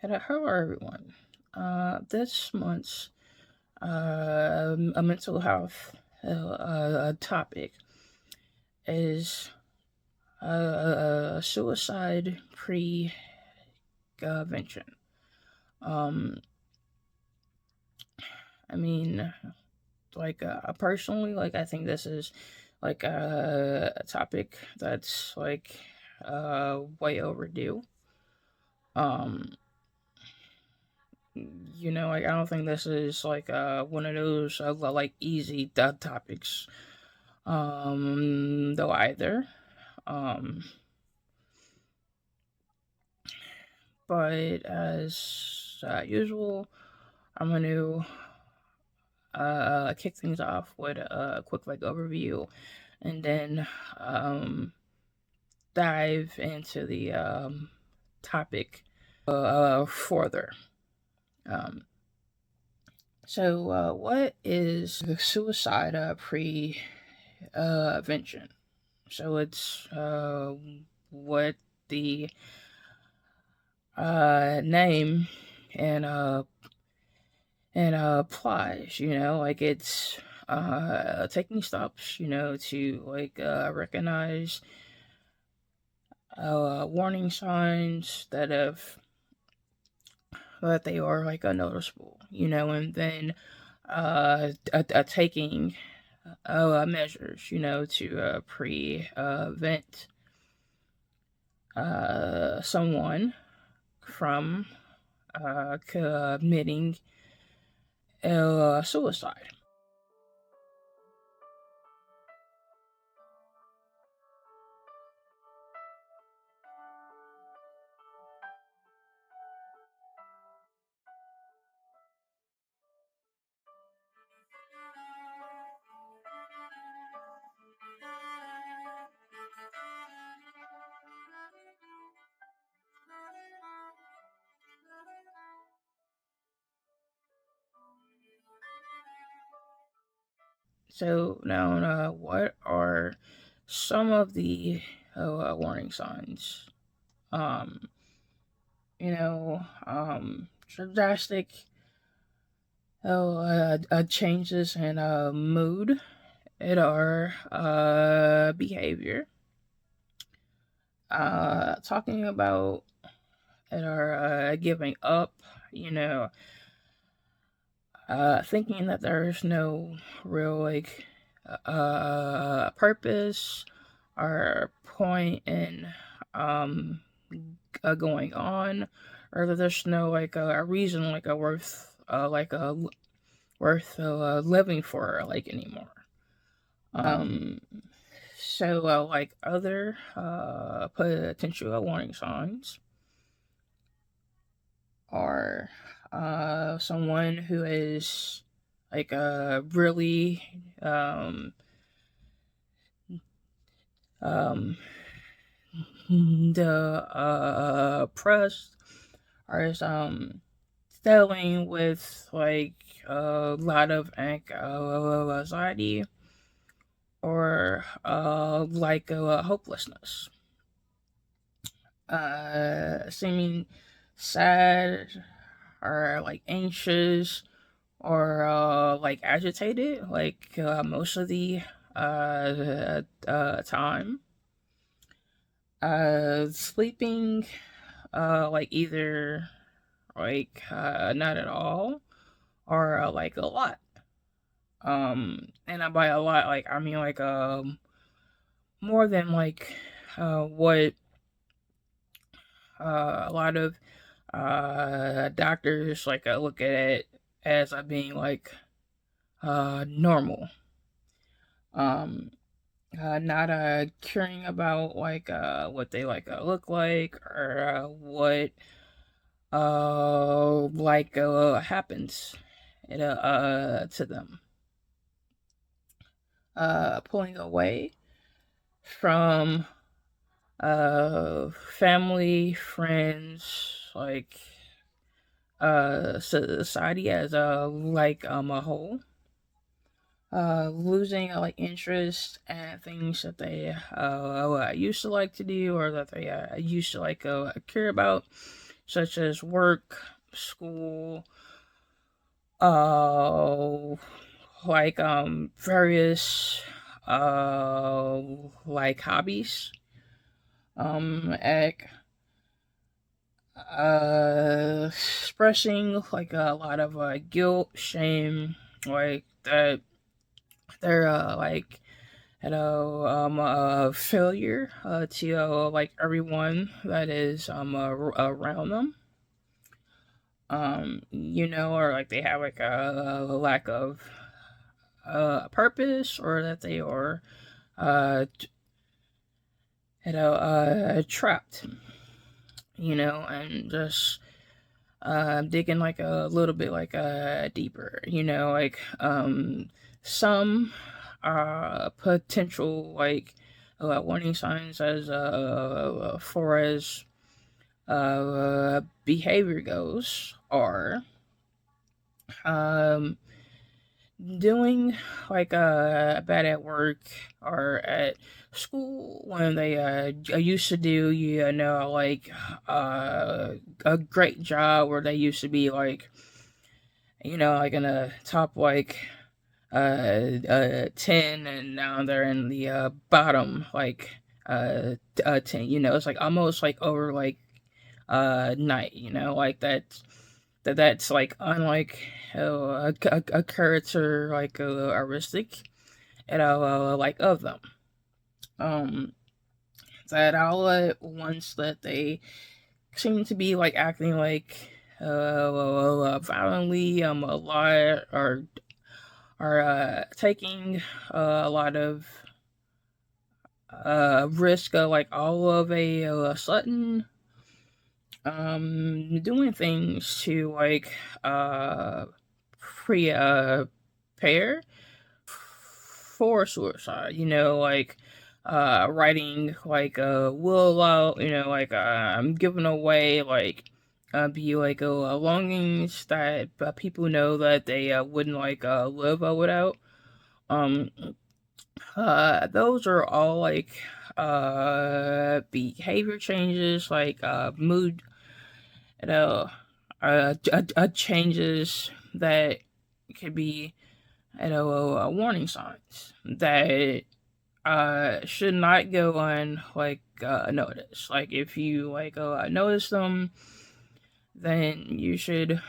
Hello everyone. This month's a mental health topic is suicide prevention. Um, I mean, personally, I think this is a topic that's way overdue. Um, I don't think this is one of those easy topics though either. Um, but as usual, I'm going to kick things off with a quick overview, and then dive into the topic further. Um, what is the suicide prevention? So it's what the name and applies. It's taking steps. To recognize warning signs that they are noticeable. And then taking measures. To prevent someone from committing suicide. So now, what are some of the warning signs? Um, drastic changes in mood and our behavior. Talking about it or giving up. You know, thinking that there's no real purpose or point in um going on, or that there's no a reason a worth living for anymore. Um, other potential warning signs are someone who is really um the press or is dealing with a lot of anxiety or hopelessness, seeming sad or anxious or agitated most of the time, sleeping either not at all or a lot. And by a lot, I mean more than what a lot of doctors look at it as being normal. Um, not caring about what they look like or what happens to them. Pulling away from family, friends, society as a whole. Losing interest and things that they used to like to do or that they used to care about. such as work, school, uh, various like hobbies, like expressing like a lot of guilt, shame, like that they're like failure to like everyone that is around them, or like they have like a lack of purpose, or that they are uh trapped, and just digging like a little bit like deeper, like some potential like warning signs as far as behavior goes are um doing like bad at work or at school when they used to do, like a great job where they used to be like, like in a top like 10, and now they're in the bottom like 10. It's like almost like over like night, like that's like unlike a character like aristic, like of them, um that all at once that they seem to be like acting like violently, a lot, or taking a lot of risk, like all of a sudden, doing things to like prepare for suicide, like writing like a will out, like I'm giving away like be like longings that people know that they wouldn't like live without. um those are all like behavior changes, like mood, you know changes that could be, warning signs that should not go on like notice. Like if you like notice them, then you should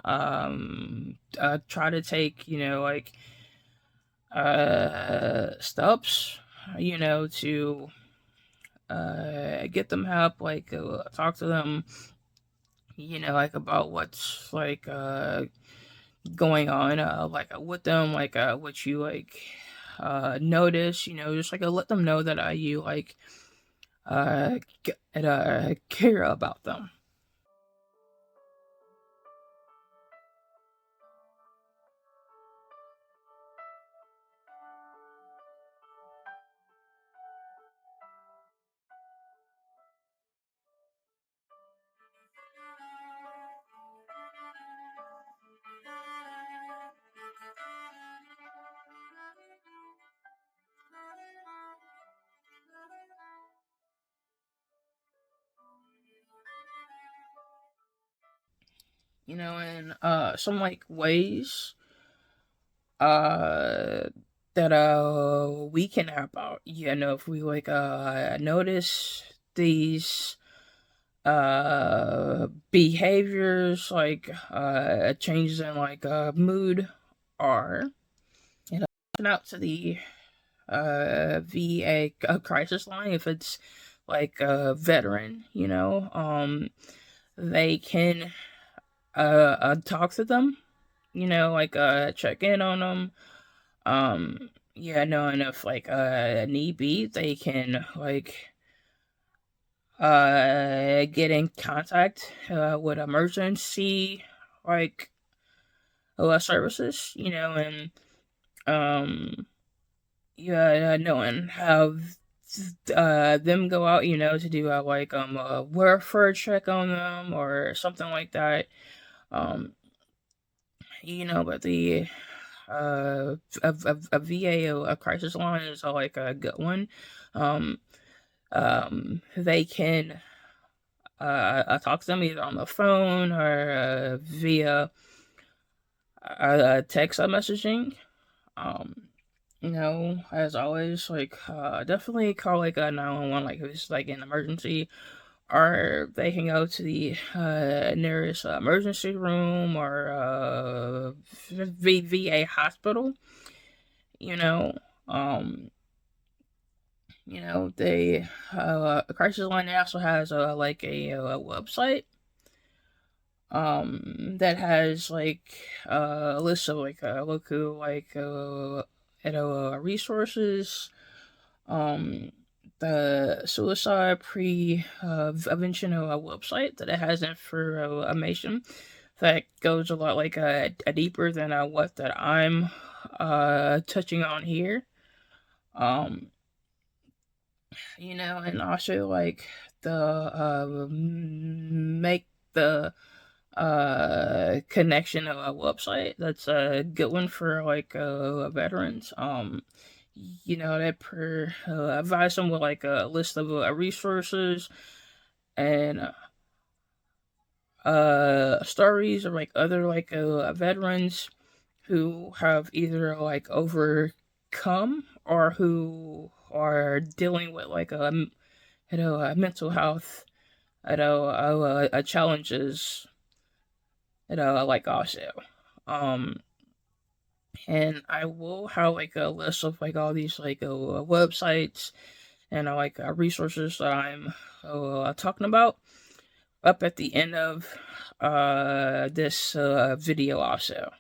try to take, like steps, to get them help, like talk to them, like about what's like going on, like with them, like what you like notice, just like let them know that you like care about them. In some like ways uh that we can help out, if we like notice these behaviors, like changes in like mood, are, out to the VA crisis line. If it's like a veteran, they can talk to them, like check in on them. Yeah, no, and if like need be, they can like get in contact with emergency like services, and um yeah, no, and have them go out, to do like a welfare check on them or something like that. Um, but the a VA, a crisis line, is like a good one. Um, they can talk to them either on the phone or via text messaging. Um, as always, like definitely call like a 911, like if it's like an emergency, or they can go to the nearest emergency room or VA hospital. You know, um, they crisis line also has like a website that has like a list of like local like resources, um the suicide prevention website that it has information that goes a lot like a deeper than what that I'm touching on here. um and also like the make the connection of a website that's a good one for like veterans. That advise them with like a list of resources and stories of like other like veterans who have either like overcome or who are dealing with like mental health challenges like also. um and I will have like a list of like all these like websites and like resources that I'm talking about up at the end of this video also.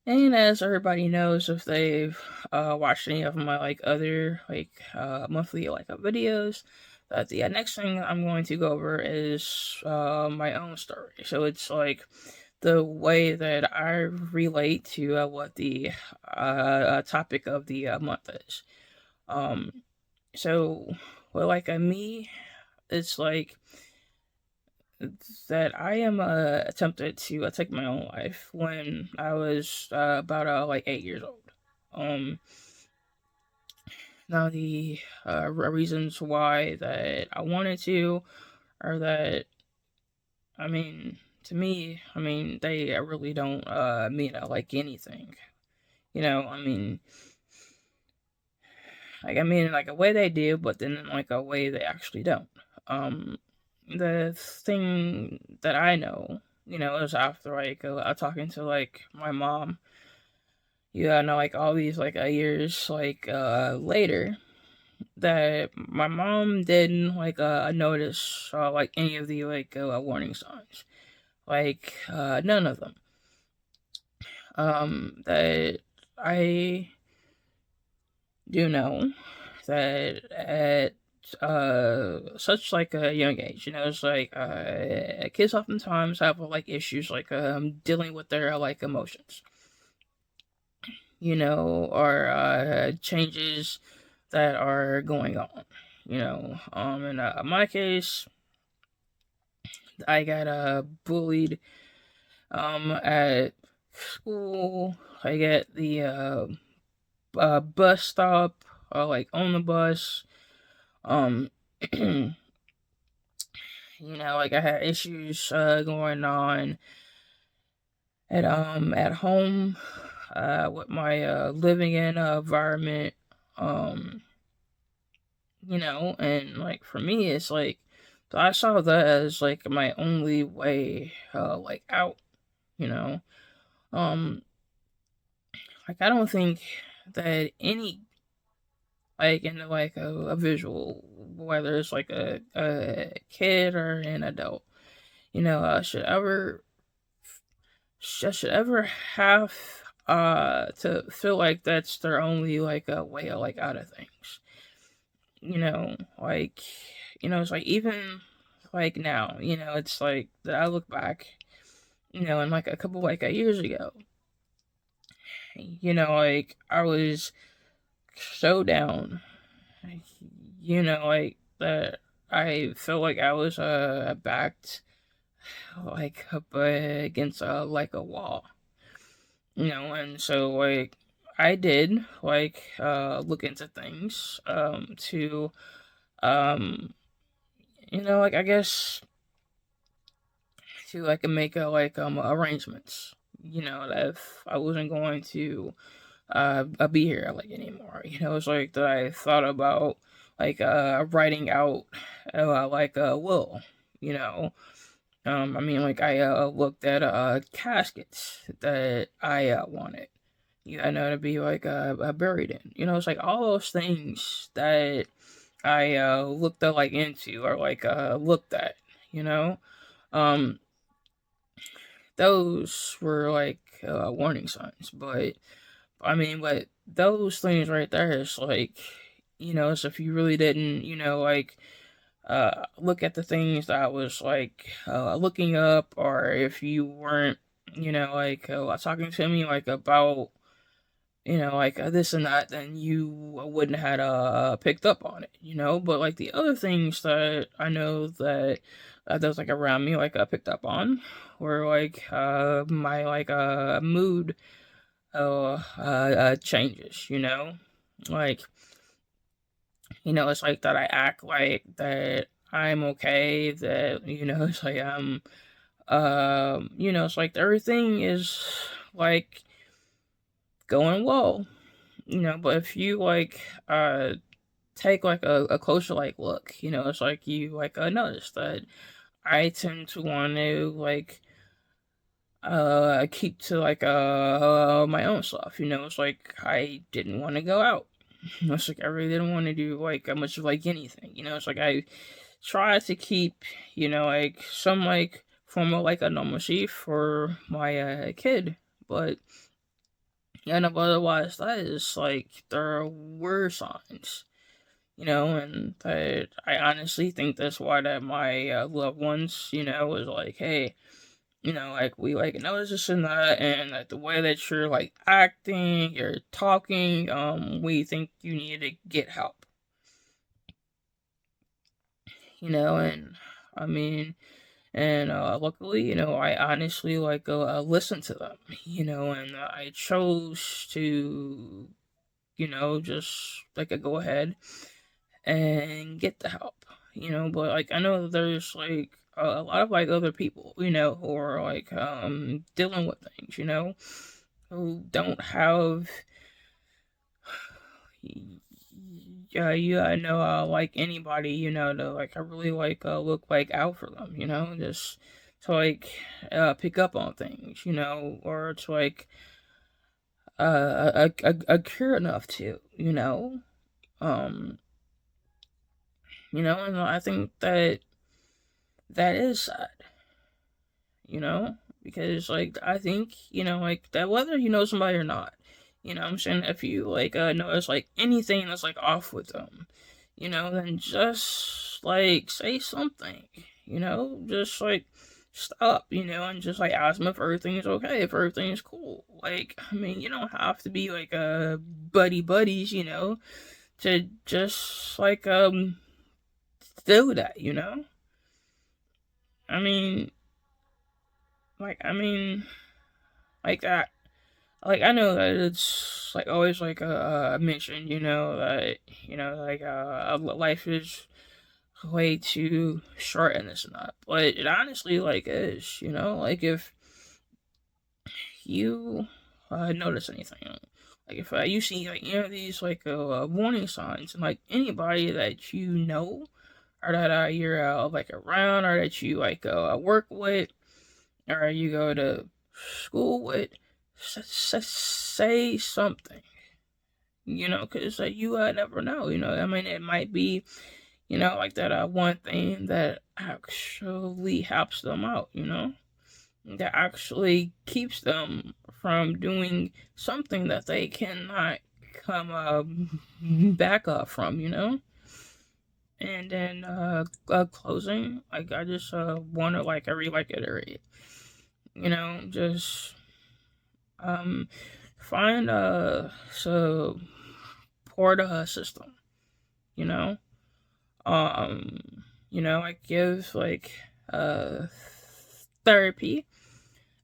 And as everybody knows, if they've watched any of my like other like monthly like videos, that the next thing I'm going to go over is my own story. So it's like the way that I relate to what the topic of the month is. Um, so, well, like me, it's like that I am attempted to take my own life when I was about like 8 years old. Um, Now the reasons why that I wanted to are that, I mean, to me, I mean they really don't mean like anything. I mean, like, I mean, like a way they do, but then like a way they actually don't. Um, the thing that I know, is after like talking to like my mom, like all these like years like later, that my mom didn't like notice like any of the like warning signs, like none of them. That I do know that at such like a young age, it's like kids oftentimes have like issues like dealing with their like emotions, or changes that are going on. In my case, I got bullied at school. I get the bus stop, like on the bus. Um, like I had issues going on at home with my living in environment. Um, and like for me, it's like I saw that as like my only way like out. You know, um, like I don't think that any like in like a visual, whether it's like a kid or an adult, should ever have to feel like that's their only like a way like out of things. Like it's like even like now, it's like that I look back, and like a couple like years ago, like I was so down, like that I felt like I was backed like up against like a wall, and so like I did like look into things to um like I guess to like make arrangements, that if I wasn't going to be here like anymore, it's like that I thought about like writing out like a will, you know I mean, like I looked at caskets that I wanted, to be like buried in. It's like all those things that I looked like into or like looked at. You know, um, those were like warning signs. But I mean, but those things right there is like, so if you really didn't, like look at the things that I was like looking up, or if you weren't, like talking to me like about, like this and that, then you wouldn't have picked up on it, But like the other things that I know that those like around me like picked up on were like my like mood changes, like it's like that I act like that I'm okay, that, it's like it's like everything is like going well, but if you like take like a closer like look, it's like you like notice that I tend to want to like keep to like my own stuff, it's like I didn't want to go out. It's like I really didn't want to do like much of like anything, it's like I try to keep, like some like form of like a normalcy for my kid, but but otherwise that is like there were signs, and that I honestly think that's why that my loved ones, was like, hey, like we like notice this and that, and like the way that you're like acting, you're talking, we think you need to get help, and I mean, and luckily, I honestly like listened to them, and I chose to, just like go ahead and get the help, but like I know that there's like a lot of like other people, who are like dealing with things, who don't have like anybody, to like I really like look like out for them, just to like pick up on things, or to like care enough to, um and I think that that is sad, because like I think, like that whether you know somebody or not, I'm saying if you like notice like anything that's like off with them, then just like say something, just like stop, and just like ask them if everything's okay, if everything's cool. Like, I mean, you don't have to be like buddy buddies, to just like do that, I mean, I mean, like that. Like I know that it's like always like a mission, that like life is way too short and this and that. But it honestly like is, like if you notice anything, like if you see like these like warning signs, and like anybody that you know or that you're like around, or that you like work with, or you go to school with, say something, because you never know, I mean, it might be, like that one thing that actually helps them out, that actually keeps them from doing something that they cannot come back up from, And then closing, like I just want to like reiterate, just um find a support system, you know, um I give like uh therapy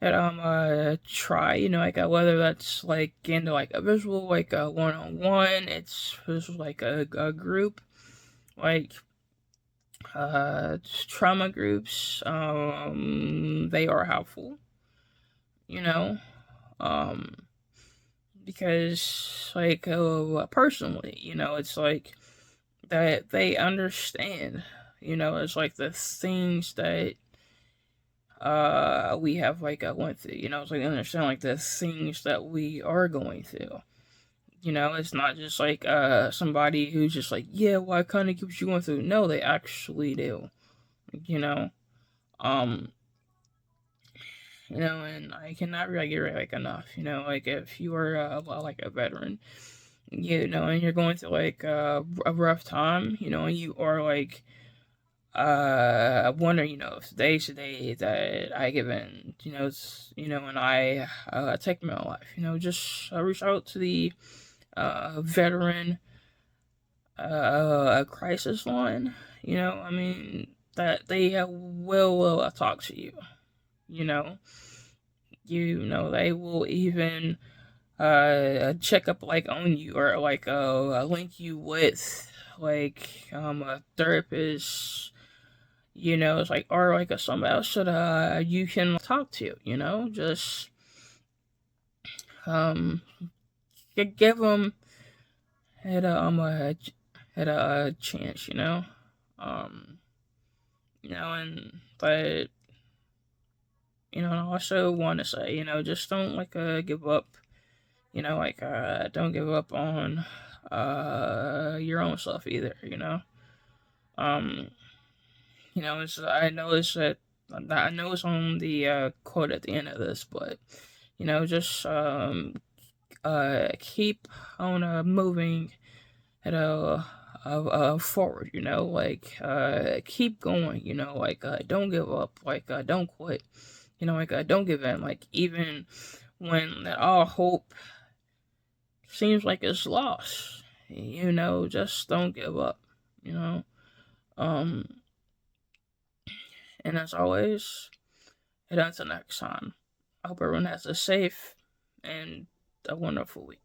that try, like whether that's like into like a visual, like a one-on-one, it's like a group, like trauma groups, they are helpful, you know, um because like personally, it's like that they understand, it's like the things that we have like went through, it's like understand like the things that we are going through. It's not just like somebody who's just like, yeah, well, I kind of keeps you going through. No, they actually do. You know, um, and I cannot reiterate like enough. Like if you are like a veteran, and you're going through like a rough time, and you are like I wonder, if today's the day that I give in, and I take my own life, just reach out to the veteran crisis line, I mean, that they will talk to you, you know, they will even check up like on you or like link you with like a therapist, it's like, or like somebody else that you can talk to, just um give them had a chance, um and but I also want to say, just don't like give up, like don't give up on your own self either, um it's I know it's that I know it's on the quote at the end of this, but just keep on moving at forward, like keep going, like don't give up, like don't quit, like don't give in, like even when all hope seems like it's lost, just don't give up, you know. Um, and as always, and until next time, I hope everyone has a safe and a wonderful week.